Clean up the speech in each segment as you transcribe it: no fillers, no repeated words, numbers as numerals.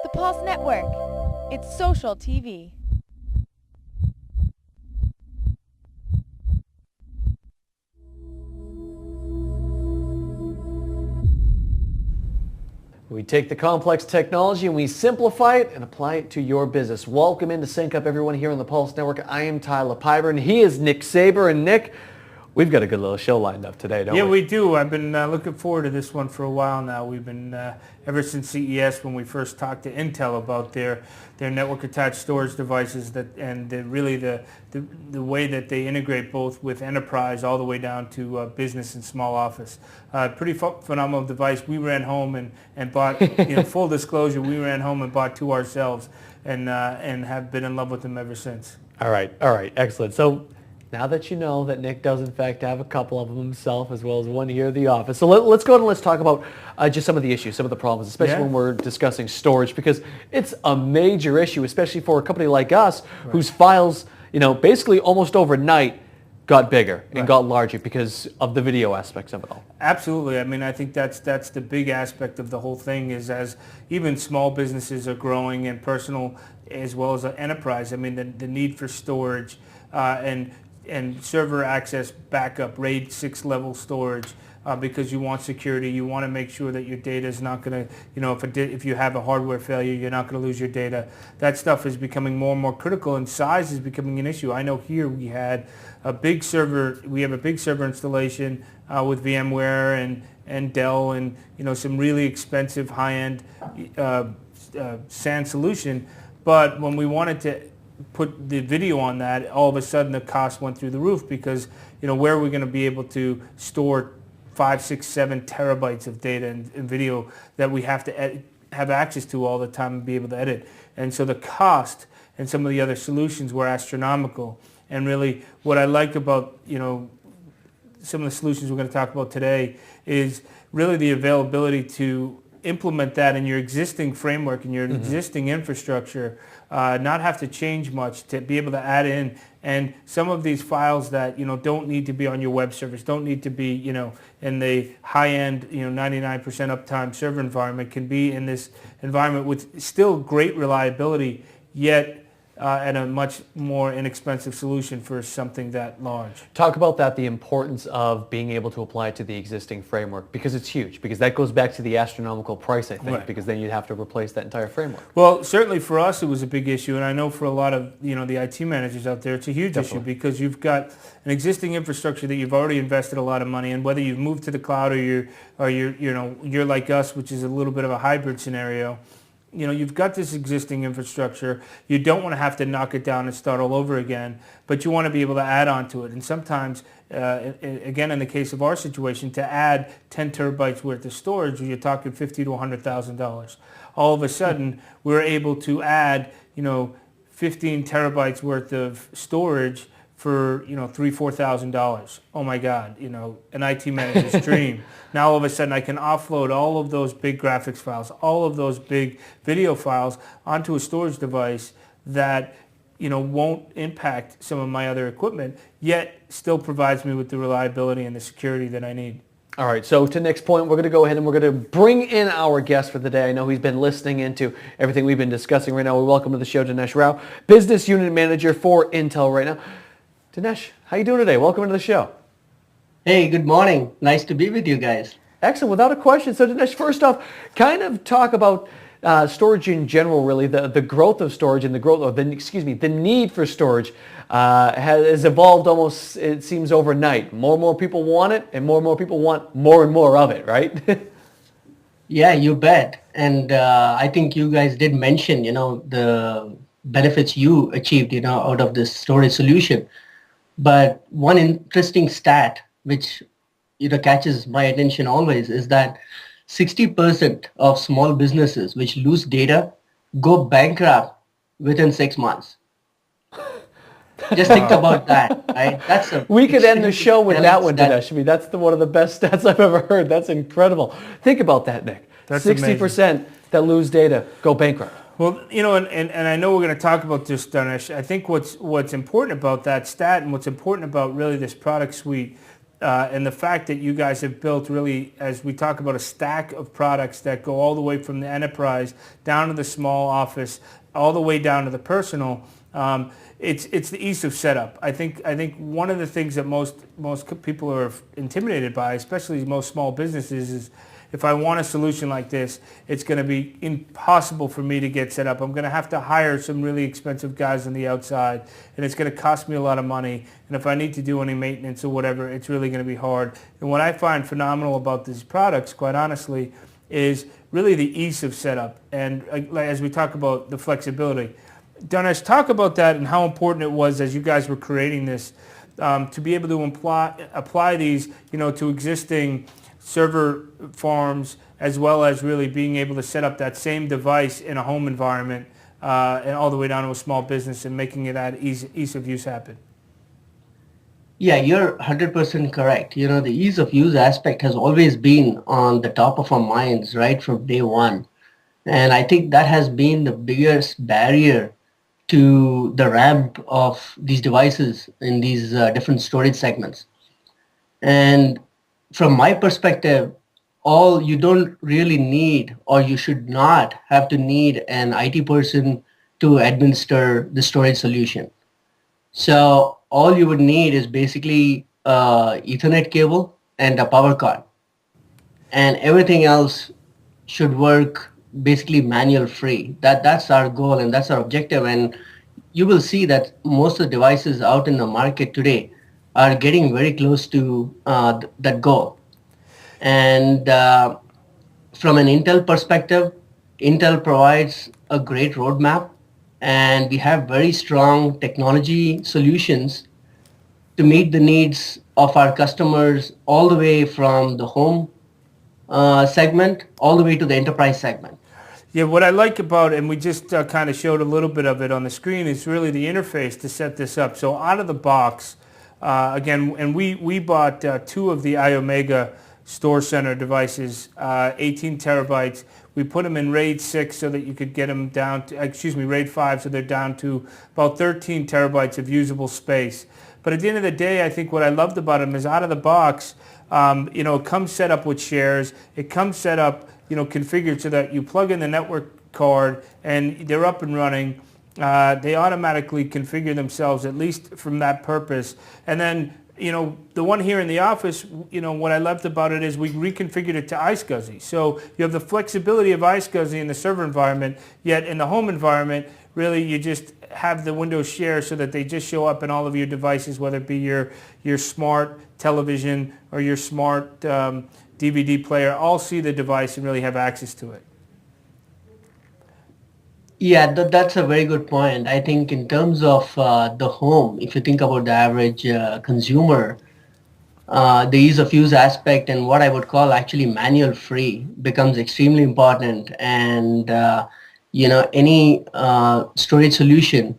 The Pulse Network. It's social TV. We take the complex technology and we simplify it and apply it to your business. Welcome in to Sync Up, everyone here on the Pulse Network. I am Tyler Pyburn. He is Nick Saber. And Nick, we've got a good little show lined up today, don't we? Yeah, we do. I've been looking forward to this one for a while now. We've been, ever since CES, when we first talked to Intel about their network-attached storage devices really the way that they integrate both with enterprise all the way down to business and small office. Pretty phenomenal device. We ran home and bought, full disclosure, we ran home and bought two ourselves and have been in love with them ever since. All right, excellent. So now that you know that Nick does in fact have a couple of them himself as well as one here at the office. So let's go ahead and let's talk about just some of the issues, some of the problems, especially when we're discussing storage, because it's a major issue, especially for a company like us whose files, basically almost overnight got bigger and got larger because of the video aspects of it all. Absolutely. I mean, I think that's the big aspect of the whole thing is as even small businesses are growing and personal as well as enterprise, I mean, the need for storage and server access backup, RAID 6 level storage, because you want security. You want to make sure that your data is not going to, if you have a hardware failure, you're not going to lose your data. That stuff is becoming more and more critical, and size is becoming an issue. I know here we have a big server installation with VMware and Dell and some really expensive high-end SAN solution, but when we wanted to put the video on that, all of a sudden the cost went through the roof because where are we going to be able to store 5, 6, 7 terabytes of data and video that we have to have access to all the time and be able to edit. And so the cost and some of the other solutions were astronomical. And really what I like about some of the solutions we're going to talk about today is really the availability to implement that in your existing framework and your existing infrastructure, not have to change much to be able to add in. And some of these files that don't need to be on your web service, don't need to be in the high-end 99% uptime server environment, can be in this environment with still great reliability, yet at a much more inexpensive solution for something that large. Talk about that, the importance of being able to apply it to the existing framework, because it's huge, because that goes back to the astronomical price, I think, because then you'd have to replace that entire framework. Well, certainly for us it was a big issue, and I know for a lot of the IT managers out there it's a huge issue because you've got an existing infrastructure that you've already invested a lot of money in, whether you've moved to the cloud or you're like us, which is a little bit of a hybrid scenario. You've got this existing infrastructure. You don't want to have to knock it down and start all over again, but you want to be able to add on to it. And sometimes, again, in the case of our situation, to add 10 terabytes worth of storage, you're talking $50,000 to $100,000. All of a sudden, we're able to add, 15 terabytes worth of storage for $3,000-$4,000. Oh my God, an IT manager's dream. Now all of a sudden I can offload all of those big graphics files, all of those big video files onto a storage device that won't impact some of my other equipment, yet still provides me with the reliability and the security that I need. All right, so to Nick's point, we're going to go ahead and we're going to bring in our guest for the day. I know he's been listening into everything we've been discussing right now. We welcome to the show Dinesh Rao, Business Unit Manager for Intel right now. Dinesh, how you doing today? Welcome to the show. Hey, good morning. Nice to be with you guys. Excellent. Without a question. So Dinesh, first off, kind of talk about storage in general, really, the growth of storage and the need for storage has evolved almost, it seems, overnight. More and more people want it, and more people want more and more of it, right? Yeah, you bet. And I think you guys did mention, the benefits you achieved, out of this storage solution. But one interesting stat, which catches my attention always, is that 60% of small businesses which lose data go bankrupt within 6 months. Just think about that, right? We could end the show with that one, Dinesh. I mean, that's one of the best stats I've ever heard. That's incredible. Think about that, Nick. That's 60% amazing. That lose data go bankrupt. Well, and I know we're going to talk about this, Dinesh. I think what's important about that stat and what's important about really this product suite and the fact that you guys have built really, as we talk about, a stack of products that go all the way from the enterprise down to the small office, all the way down to the personal. It's the ease of setup. I think one of the things that most people are intimidated by, especially most small businesses, is if I want a solution like this, it's going to be impossible for me to get set up. I'm going to have to hire some really expensive guys on the outside, and it's going to cost me a lot of money. And if I need to do any maintenance or whatever, it's really going to be hard. And what I find phenomenal about these products, quite honestly, is really the ease of setup. And as we talk about the flexibility, Dinesh, talk about that and how important it was as you guys were creating this to be able to apply these, to existing server farms, as well as really being able to set up that same device in a home environment and all the way down to a small business and making it that ease of use happen. Yeah, you're 100% correct. The ease of use aspect has always been on the top of our minds right from day one. And I think that has been the biggest barrier to the ramp of these devices in these different storage segments. And from my perspective, all you don't really need, or you should not have to need, an IT person to administer the storage solution. So all you would need is basically Ethernet cable and a power card, and everything else should work basically manual free. That's our goal and that's our objective. And you will see that most of the devices out in the market today are getting very close to that goal. And from an Intel perspective, Intel provides a great roadmap, and we have very strong technology solutions to meet the needs of our customers all the way from the home segment all the way to the enterprise segment. Yeah, what I like about it, and we just kind of showed a little bit of it on the screen, is really the interface to set this up. So out of the box, again, and we bought two of the iOmega Store Center devices, 18 terabytes. We put them in RAID 6 so that you could get them down to, RAID 5, so they're down to about 13 terabytes of usable space. But at the end of the day, I think what I loved about them is out of the box, it comes set up with shares. It comes set up, configured so that you plug in the network card and they're up and running. They automatically configure themselves, at least from that purpose. And then, the one here in the office, what I loved about it is we reconfigured it to iSCSI. So you have the flexibility of iSCSI in the server environment, yet in the home environment, really you just have the Windows share so that they just show up in all of your devices, whether it be your smart television or your smart DVD player, all see the device and really have access to it. Yeah, that's a very good point. I think in terms of the home, if you think about the average consumer, the ease of use aspect and what I would call actually manual free becomes extremely important. And, any storage solution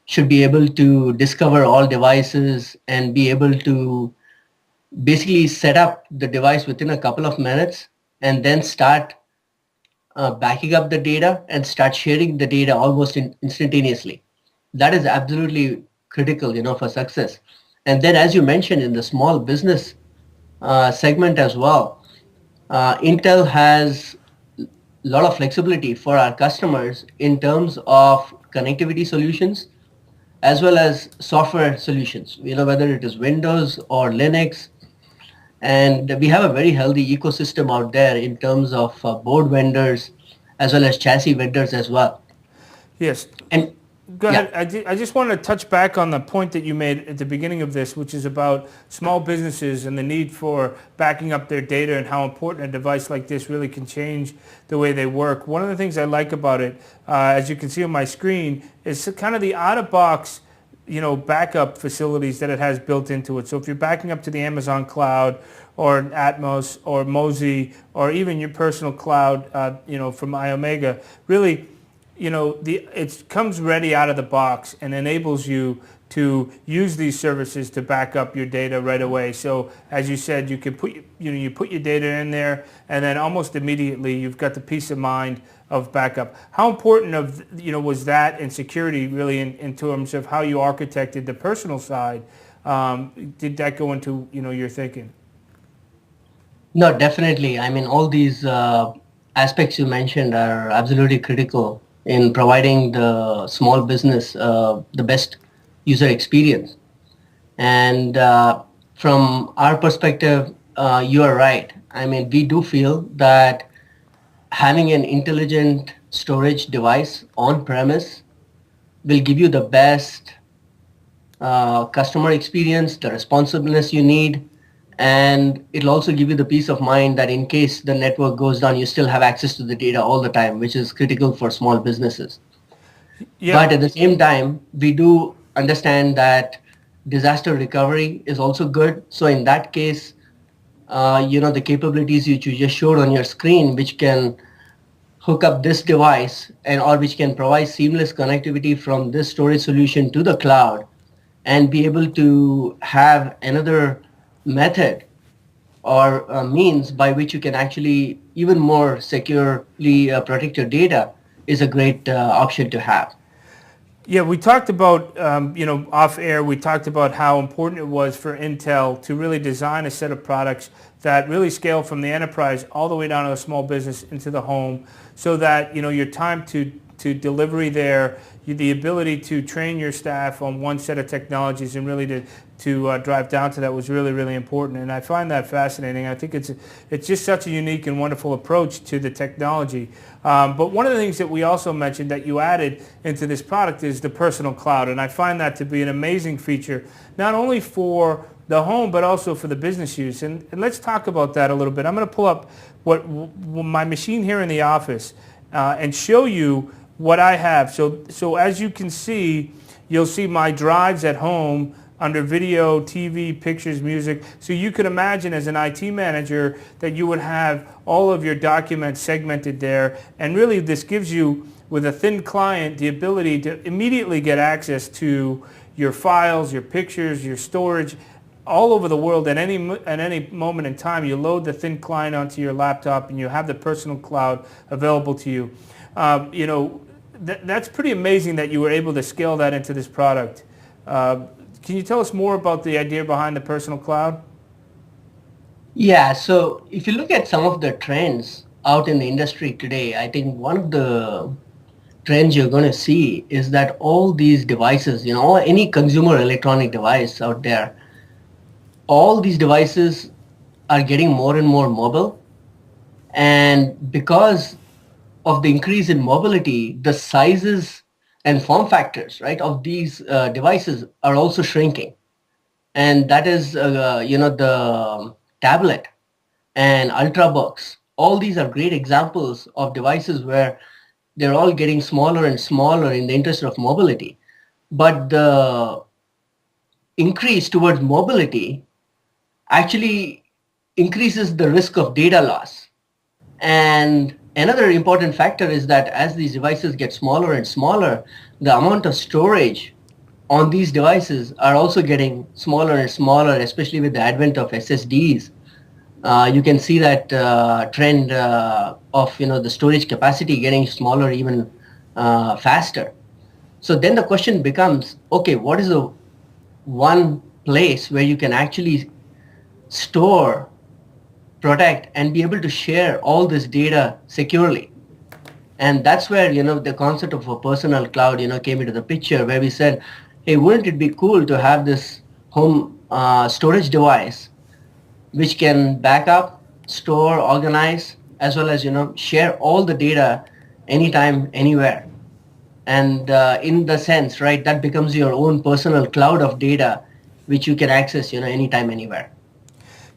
should be able to discover all devices and be able to basically set up the device within a couple of minutes and then start backing up the data and start sharing the data almost instantaneously. That is absolutely critical, for success. And then, as you mentioned, in the small business segment as well, Intel has a lot of flexibility for our customers in terms of connectivity solutions as well as software solutions, whether it is Windows or Linux. And we have a very healthy ecosystem out there in terms of board vendors as well as chassis vendors as well. Yes. And go ahead. I just wanted to touch back on the point that you made at the beginning of this, which is about small businesses and the need for backing up their data and how important a device like this really can change the way they work. One of the things I like about it, as you can see on my screen, is kind of the out-of-box backup facilities that it has built into it. So if you're backing up to the Amazon cloud or Atmos or Mozy or even your personal cloud, from iOmega, really, it comes ready out of the box and enables you to use these services to back up your data right away. So as you said, you can put you put your data in there, and then almost immediately you've got the peace of mind of backup. How important was that in security really in terms of how you architected the personal side Did that go into your thinking? No, definitely. I mean, all these aspects you mentioned are absolutely critical in providing the small business the best user experience. And from our perspective, you are right. I mean, we do feel that having an intelligent storage device on premise will give you the best customer experience, the responsiveness you need, and it'll also give you the peace of mind that in case the network goes down, you still have access to the data all the time, which is critical for small businesses. Yeah. But at the same time, we do understand that disaster recovery is also good. So in that case, the capabilities which you just showed on your screen, which can hook up this device and or which can provide seamless connectivity from this storage solution to the cloud and be able to have another method or means by which you can actually even more securely protect your data is a great option to have. Yeah, we talked about, off air, we talked about how important it was for Intel to really design a set of products that really scale from the enterprise all the way down to a small business into the home so that, your time to delivery there, the ability to train your staff on one set of technologies and really to drive down to that was really, really important. And I find that fascinating. I think it's just such a unique and wonderful approach to the technology. But one of the things that we also mentioned that you added into this product is the personal cloud. And I find that to be an amazing feature, not only for the home, but also for the business use. And let's talk about that a little bit. I'm going to pull up my machine here in the office and show you what I have. So as you can see, you'll see my drives at home under video, TV, pictures, music. So you could imagine as an IT manager that you would have all of your documents segmented there. And really this gives you, with a thin client, the ability to immediately get access to your files, your pictures, your storage, all over the world at any moment in time. You load the thin client onto your laptop and you have the personal cloud available to you. That's pretty amazing that you were able to scale that into this product. Can you tell us more about the idea behind the personal cloud? Yeah, so if you look at some of the trends out in the industry today, I think one of the trends you're going to see is that all these devices, any consumer electronic device out there, all these devices are getting more and more mobile. And because of the increase in mobility, the sizes and form factors, right, of these devices are also shrinking. And that is, the tablet and ultrabooks. All these are great examples of devices where they're all getting smaller and smaller in the interest of mobility. But the increase towards mobility actually increases the risk of data loss. And another important factor is that as these devices get smaller and smaller, the amount of storage on these devices are also getting smaller and smaller, especially with the advent of SSDs. You can see that trend of the storage capacity getting smaller even faster. So then the question becomes, okay, what is the one place where you can actually store, protect, and be able to share all this data securely? And that's where the concept of a personal cloud came into the picture, where we said, hey, wouldn't it be cool to have this home storage device which can back up, store, organize, as well as share all the data anytime, anywhere. And in the sense, right, that becomes your own personal cloud of data which you can access anytime, anywhere.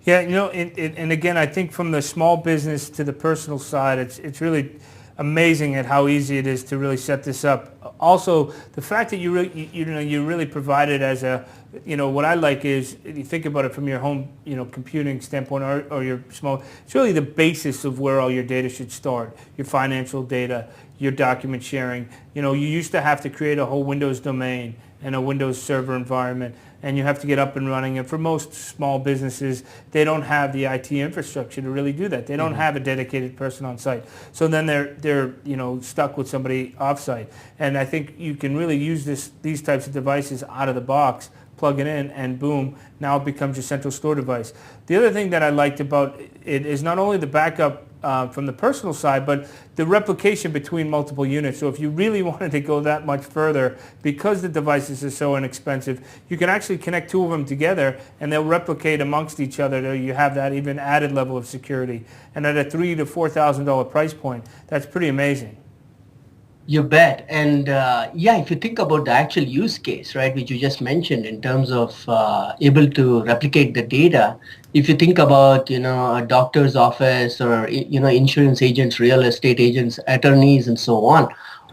Yeah, and again, I think from the small business to the personal side, it's really amazing at how easy it is to really set this up. Also, the fact that you really provide it as a, what I like is, if you think about it from your home, computing standpoint or your small, it's really the basis of where all your data should start. Your financial data, your document sharing. You used to have to create a whole Windows domain and a Windows server environment, and you have to get up and running. And for most small businesses, they don't have the IT infrastructure to really do that. They don't have a dedicated person on site. So then they're stuck with somebody off site. And I think you can really use these types of devices out of the box, plug it in, and boom, now it becomes your central store device. The other thing that I liked about it is not only the backup from the personal side, but the replication between multiple units. So if you really wanted to go that much further, because the devices are so inexpensive, you can actually connect two of them together and they'll replicate amongst each other. So you have that even added level of security. And at a $3,000 to $4,000 price point, that's pretty amazing. You bet. And yeah, if you think about the actual use case, right, which you just mentioned in terms of able to replicate the data, if you think about, a doctor's office or, insurance agents, real estate agents, attorneys, and so on,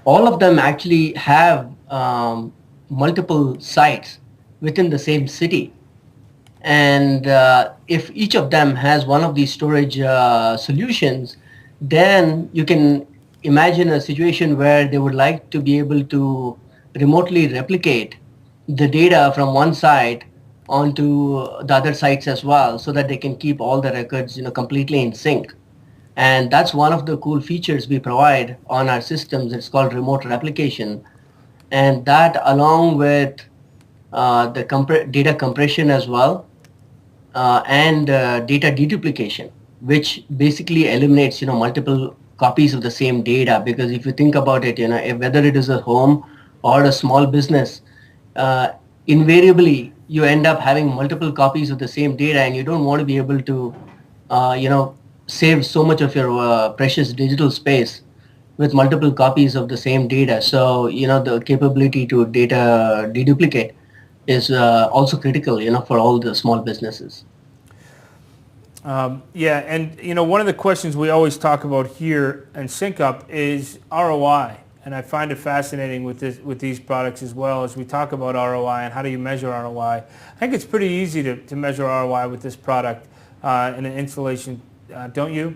all of them actually have multiple sites within the same city. And if each of them has one of these storage solutions, then you can imagine a situation where they would like to be able to remotely replicate the data from one site onto the other sites as well, so that they can keep all the records, completely in sync. And that's one of the cool features we provide on our systems. It's called remote replication. And that, along with the data compression as well, and data deduplication, which basically eliminates, multiple copies of the same data. Because if you think about it, whether it is a home or a small business, invariably you end up having multiple copies of the same data, and you don't want to be able to, save so much of your precious digital space with multiple copies of the same data. So, the capability to data deduplicate is also critical, for all the small businesses. Yeah, and one of the questions we always talk about here in SyncUp is ROI, and I find it fascinating with these products as well, as we talk about ROI and how do you measure ROI. I think it's pretty easy to measure ROI with this product in an installation, don't you?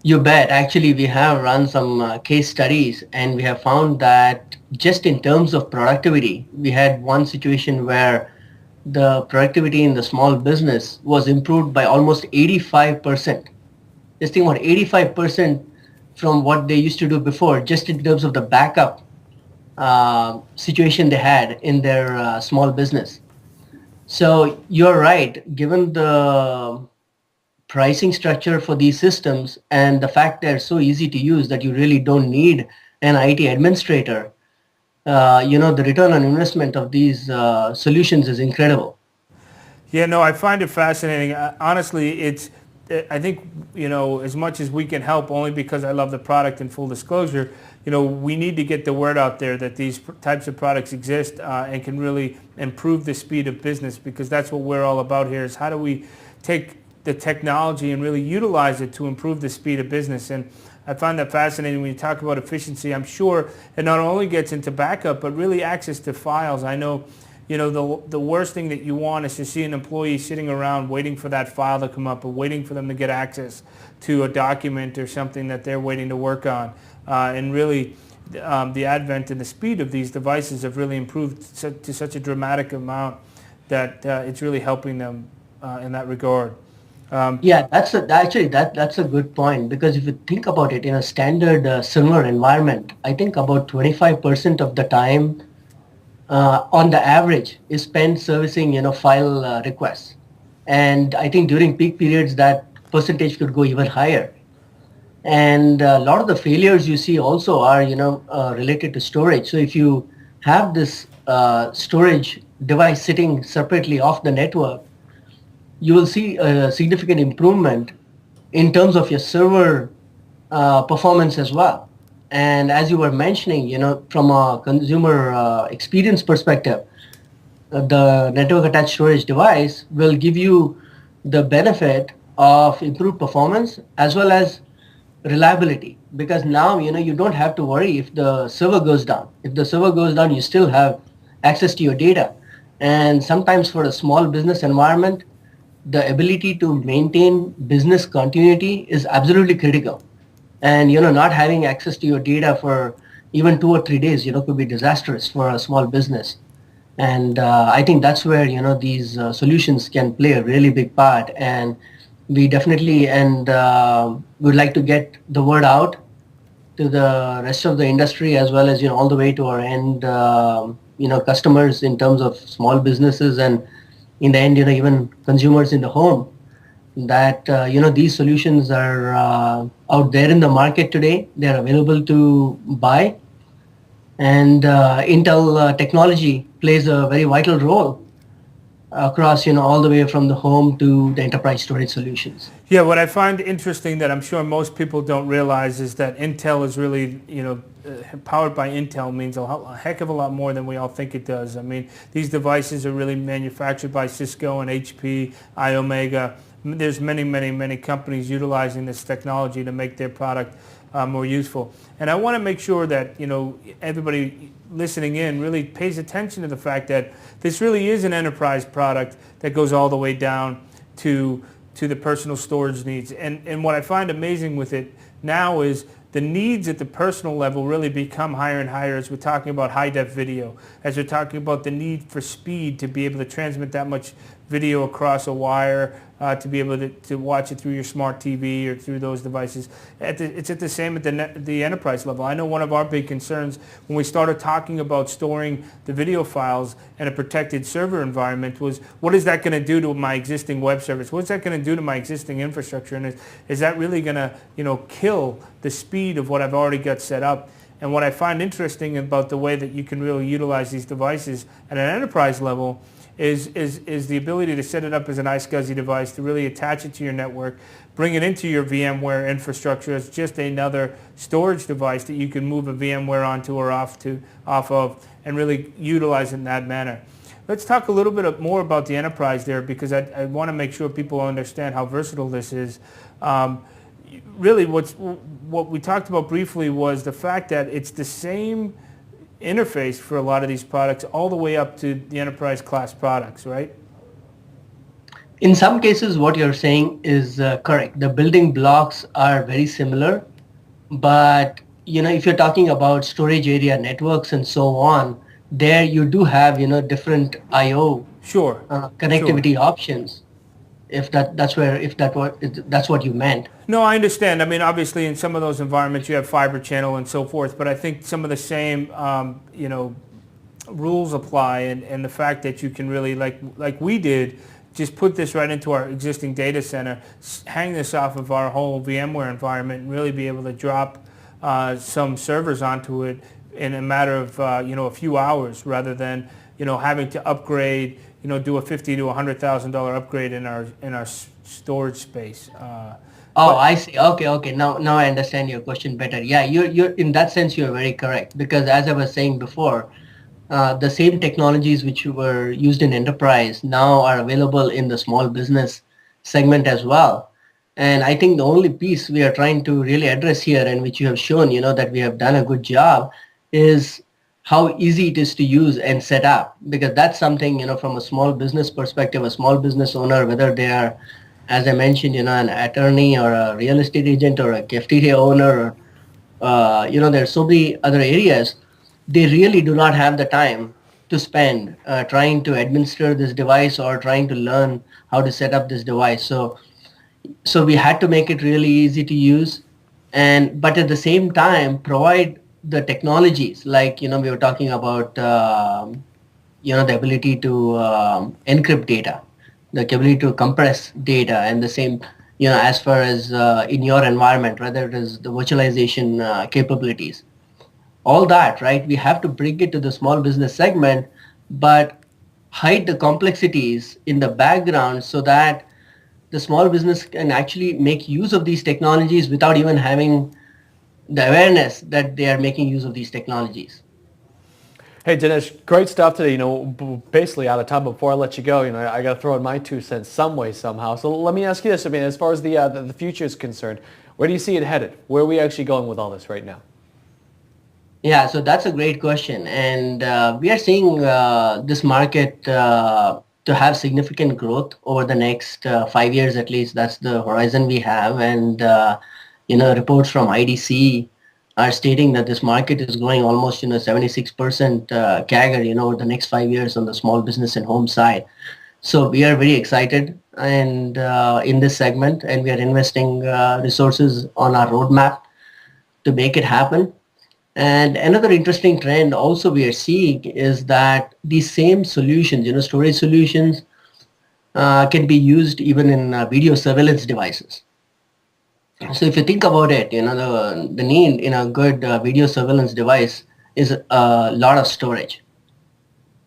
You bet. Actually, we have run some case studies, and we have found that just in terms of productivity, we had one situation where the productivity in the small business was improved by almost 85%. Just think about 85% from what they used to do before, just in terms of the backup situation they had in their small business. So you're right, given the pricing structure for these systems and the fact they're so easy to use that you really don't need an IT administrator, the return on investment of these solutions is incredible. Yeah, no, I find it fascinating. Honestly, I think, as much as we can help, only because I love the product, in full disclosure, we need to get the word out there that these types of products exist and can really improve the speed of business, because that's what we're all about here, is how do we take the technology and really utilize it to improve the speed of business. And I find that fascinating when you talk about efficiency. I'm sure it not only gets into backup, but really access to files. I know, the worst thing that you want is to see an employee sitting around waiting for that file to come up or waiting for them to get access to a document or something that they're waiting to work on. And really, the advent and the speed of these devices have really improved to such a dramatic amount that it's really helping them in that regard. Yeah, that's a good point, because if you think about it, in a standard similar environment, I think about 25% of the time on the average is spent servicing, file requests. And I think during peak periods that percentage could go even higher. And a lot of the failures you see also are, related to storage. So if you have this storage device sitting separately off the network, you will see a significant improvement in terms of your server performance as well. And as you were mentioning, from a consumer experience perspective, the network attached storage device will give you the benefit of improved performance as well as reliability, because now, you don't have to worry if the server goes down. If the server goes down, you still have access to your data. And sometimes for a small business environment, the ability to maintain business continuity is absolutely critical. And, not having access to your data for even 2 or 3 days, could be disastrous for a small business. And I think that's where, these solutions can play a really big part. And we definitely, would like to get the word out to the rest of the industry, as well as, all the way to our end, customers in terms of small businesses, and in the end, even consumers in the home, that these solutions are out there in the market today. They're available to buy, and Intel technology plays a very vital role across all the way from the home to the enterprise storage solutions. Yeah, what I find interesting that I'm sure most people don't realize is that Intel is really, powered by Intel means a heck of a lot more than we all think it does. I mean, these devices are really manufactured by Cisco and HP, iOmega. There's many, many, many companies utilizing this technology to make their product more useful. And I want to make sure that, everybody listening in really pays attention to the fact that this really is an enterprise product that goes all the way down to the personal storage needs. And what I find amazing with it now is the needs at the personal level really become higher and higher as we're talking about high-def video, as we're talking about the need for speed to be able to transmit that much video across a wire, to be able to watch it through your smart TV or through those devices. It's at the same at the enterprise level. I know one of our big concerns when we started talking about storing the video files in a protected server environment was, what is that going to do to my existing web service? What's that going to do to my existing infrastructure? And is that really going to, kill the speed of what I've already got set up? And what I find interesting about the way that you can really utilize these devices at an enterprise level is the ability to set it up as an iSCSI device, to really attach it to your network, bring it into your VMware infrastructure as just another storage device that you can move a VMware onto or off of, and really utilize it in that manner. Let's talk a little bit more about the enterprise there, because I want to make sure people understand how versatile this is. Really, what we talked about briefly was the fact that it's the same interface for a lot of these products all the way up to the enterprise class products, right? In some cases, what you're saying is correct. The building blocks are very similar, but if you're talking about storage area networks and so on, there you do have different I/O connectivity options. If that's what you meant. No, I understand. I mean, obviously, in some of those environments, you have fiber channel and so forth. But I think some of the same, rules apply, and the fact that you can really, like we did, just put this right into our existing data center, hang this off of our whole VMware environment, and really be able to drop some servers onto it in a matter of a few hours, rather than having to upgrade. Do a $50,000 to $100,000 upgrade in our storage space. I see. Okay. Now I understand your question better. Yeah, you're in that sense you're very correct, because as I was saying before, the same technologies which were used in enterprise now are available in the small business segment as well. And I think the only piece we are trying to really address here, and which you have shown, that we have done a good job, is how easy it is to use and set up, because that's something, from a small business perspective, a small business owner, whether they are, as I mentioned, an attorney or a real estate agent or a cafeteria owner, there are so many other areas, they really do not have the time to spend trying to administer this device or trying to learn how to set up this device. So we had to make it really easy to use, but at the same time provide the technologies, like we were talking about the ability to encrypt data, the ability to compress data, and the same as far as in your environment, whether it is the virtualization capabilities, all that, right? We have to bring it to the small business segment, but hide the complexities in the background so that the small business can actually make use of these technologies without even having the awareness that they are making use of these technologies. Hey Dinesh, great stuff today. Basically out of time. Before I let you go, I got to throw in my 2 cents some way somehow. So let me ask you this. I mean, as far as the future is concerned, where do you see it headed? Where are we actually going with all this right now? Yeah, so that's a great question, and we are seeing this market to have significant growth over the next 5 years at least. That's the horizon we have, and reports from IDC are stating that this market is growing almost 76% CAGR over the next 5 years on the small business and home side. So we are very excited and in this segment, and we are investing resources on our roadmap to make it happen. And another interesting trend also we are seeing is that these same solutions, storage solutions, can be used even in video surveillance devices. So if you think about it, the need in a good video surveillance device is a lot of storage.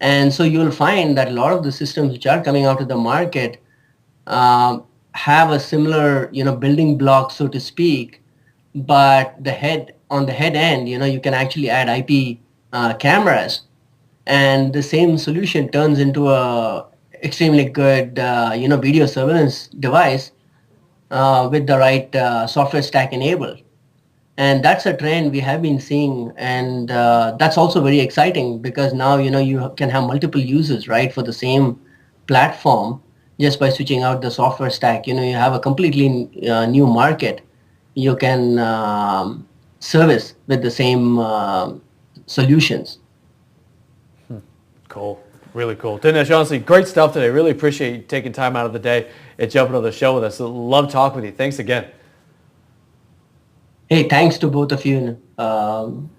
And so you'll find that a lot of the systems which are coming out of the market have a similar, building block, so to speak, but on the head end, you can actually add IP cameras, and the same solution turns into a extremely good, video surveillance device with the right software stack enabled. And that's a trend we have been seeing, and that's also very exciting because now you can have multiple users, right, for the same platform just by switching out the software stack. You have a completely new market you can service with the same solutions. Cool. Really cool. Dinesh, honestly, great stuff today. Really appreciate you taking time out of the day and jumping on the show with us. Love talking with you. Thanks again. Hey, thanks to both of you.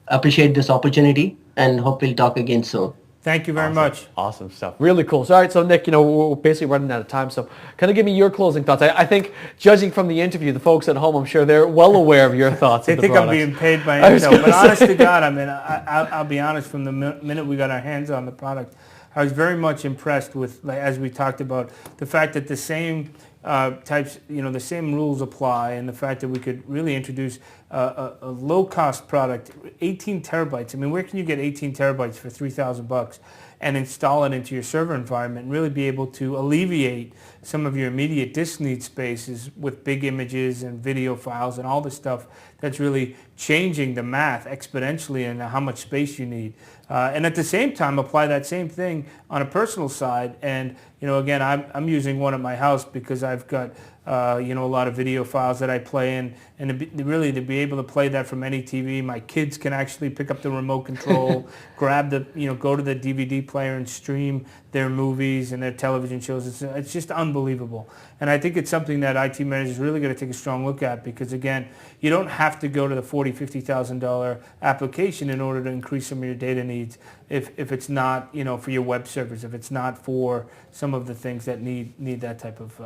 Appreciate this opportunity and hope we'll talk again soon. Thank you very much. Awesome stuff. Really cool. So, all right, so Nick, we're basically running out of time. So kind of give me your closing thoughts. I think, judging from the interview, the folks at home, I'm sure they're well aware of your thoughts. They think I'm being paid by Intel. But honest to God, I mean, I'll be honest, from the minute we got our hands on the product, I was very much impressed with, like, as we talked about, the fact that the same types, the same rules apply, and the fact that we could really introduce a low-cost product, 18 terabytes. I mean, where can you get 18 terabytes for $3,000 and install it into your server environment and really be able to alleviate some of your immediate disk need spaces with big images and video files and all the stuff that's really changing the math exponentially and how much space you need. And at the same time, apply that same thing on a personal side. And, again, I'm using one at my house because I've got, a lot of video files that I play in. And to be able to play that from any TV, my kids can actually pick up the remote control, grab go to the DVD player and stream their movies and their television shows. It's just unbelievable. And I think it's something that IT managers really got to take a strong look at because, again, you don't have to go to the $40,000, $50,000 application in order to increase some of your data needs if it's not, for your web servers, if it's not for some of the things that need that type of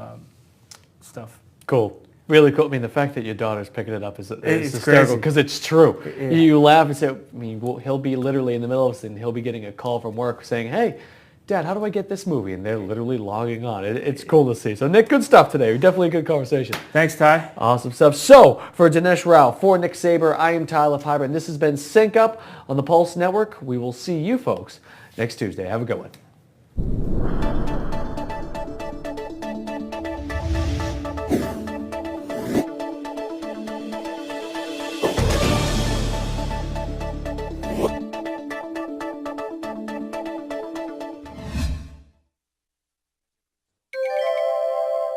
stuff. Cool. Really cool. I mean, the fact that your daughter's picking it up is hysterical because it's true. Yeah. You laugh and say, he'll be literally in the middle of something. He'll be getting a call from work saying, hey, Dad, how do I get this movie? And they're literally logging on. It's cool to see. So, Nick, good stuff today. Definitely a good conversation. Thanks, Ty. Awesome stuff. So, for Dinesh Rao, for Nick Saber, I am Tyler Pyburn. This has been Sync Up on the Pulse Network. We will see you folks next Tuesday. Have a good one.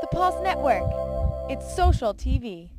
The Pulse Network. It's social TV.